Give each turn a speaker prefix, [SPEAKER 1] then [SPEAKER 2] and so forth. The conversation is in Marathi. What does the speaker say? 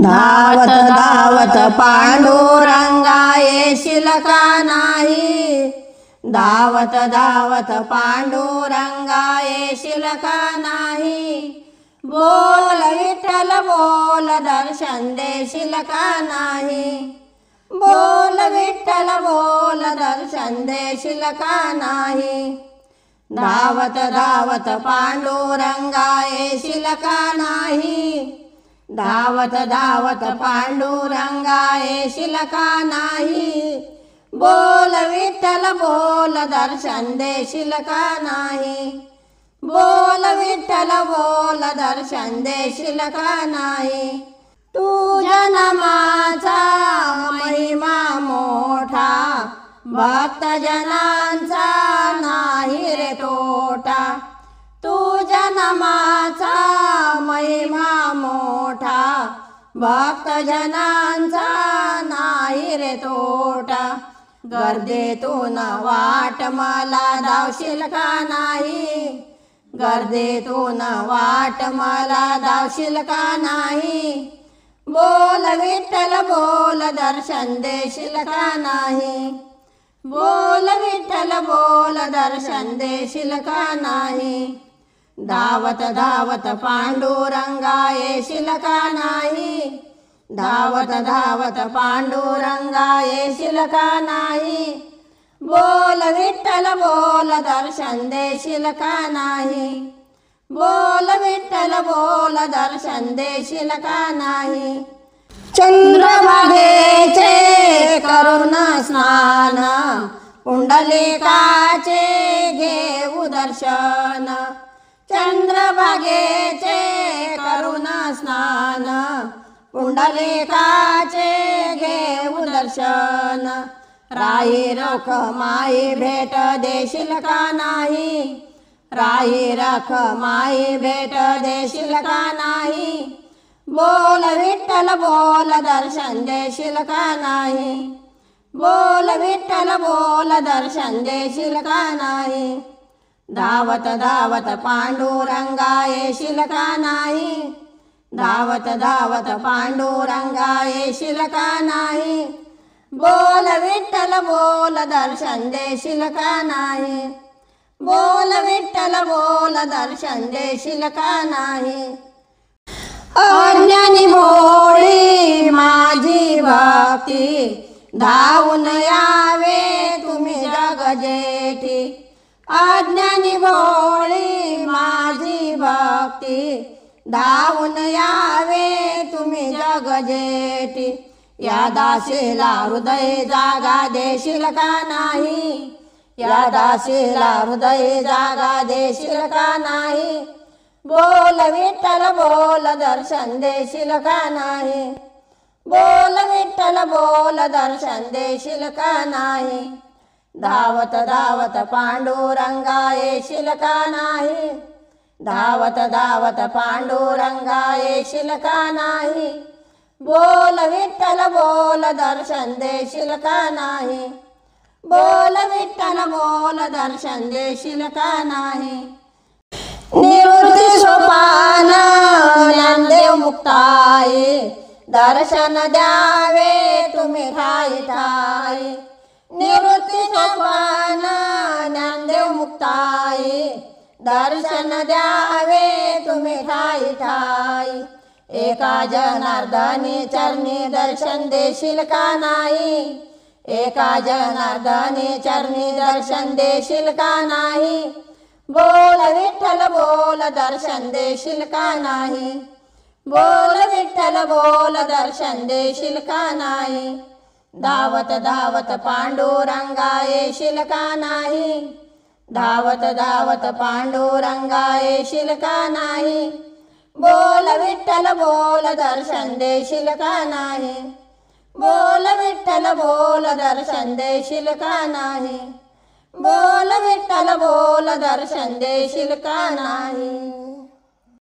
[SPEAKER 1] धावत धावत पांडुरंगा येशील का नाही, धावत धावत पांडुरंगा येशील का नाही। बोल विठ्ठल बोल दर्शन देशील का नाही, बोल विठ्ठल बोल दर्शन देशील का नाही। धावत धावत पांडुरंगा येशील का नाही, धावत धावत पांडुरंगा येशील का नाही। बोल विठ्ठल बोल दर्शन देशील का नाही, बोल विठ्ठल बोल दर्शन देशील का नाही। तुझ्या नामाचा महिमा मोठा, भक्तजनांचा नाही रे तोटा। तुझ्या नामाचा महिमा मोठा, भक्तजनांचा नाही रे तोटा। गर्दीतून वाट मला धावशील का नाही, गर्दीतून वाट मला धावशील का नाही। बोल विठ्ठल बोल दर्शन देशील का नाही, बोल विठ्ठल बोल दर्शन देशील का नाही। धावत धावत पांडुरंगा येशील का नाही, धावत धावत पांडुरंगा येशील का नाही। बोल विठ्ठल बोल दर्शन देशील का नाही, बोल विठ्ठल बोल दर्शन देशील का नाही। चंद्रभागेचे करुण स्नान, पुंडलिकाचे घेऊ दर्शन। चंद्रभागेचे करुण स्नान, पुंडलिकाचे घेऊ दर्शन। राई रखमाई भेट देशील का नाही, राई रखमाई भेट देशील का नाही। बोल विठ्ठल बोल दर्शन देशील का नाही, बोल विठ्ठल बोल दर्शन देशील का नाही। धावत धावत पांडुरंगा येशील का नाही, धावत धावत पांडुरंगा येशील का नाही। बोल विठ्ठल बोल दर्शन देशील का नाही, बोल विठ्ठल बोल दर्शन देशील का नाही। अज्ञानी भोळी माझी भक्ती, धावून यावे तुम्ही जगजेठी। अज्ञानी भोळी माझी भक्ती, धावून यावे तुम्ही जगजेठी। या दासीला हृदय जागा देशील का नाही, या दासीला हृदय जागा देशील का नाही। बोल विठ्ठल बोल दर्शन देशील का नाही, बोल विठ्ठल बोल दर्शन देशील का नाही। धावत धावत पांडुरंगा येशील का नाही, धावत धावत पांडुरंगा येशील का नाही। बोल विठ्ठल बोल दर्शन देशील का नाही, बोल विठ्ठल बोल दर्शन देशील का नाही। निवृत्ती सोपान ज्ञानदेव मुक्ताई, दर्शन द्यावे तुम्ही ठाई ठाई। निवृत्ती सोपान ज्ञानदेव मुक्ताई, दर्शन द्यावे तुम्ही ठाई ठाई। एका जनार्दनी चरणी दर्शन देशील का नाही, एका जनार्दनी चरणी दर्शन देशील का नाही। बोल विठ्ठल बोल दर्शन देशील का नाही, बोल विठ्ठल बोल दर्शन देशील का नाही। धावत धावत पांडुरंगा येशील का नाही, धावत धावत पांडुरंगा येशील का नाही। बोल विठ्ठल बोल दर्शन देशील का नाही, बोल विठ्ठल बोल दर्शन देशील का नाही। बोल विठ्ठल बोल दर्शन देशील का नाही।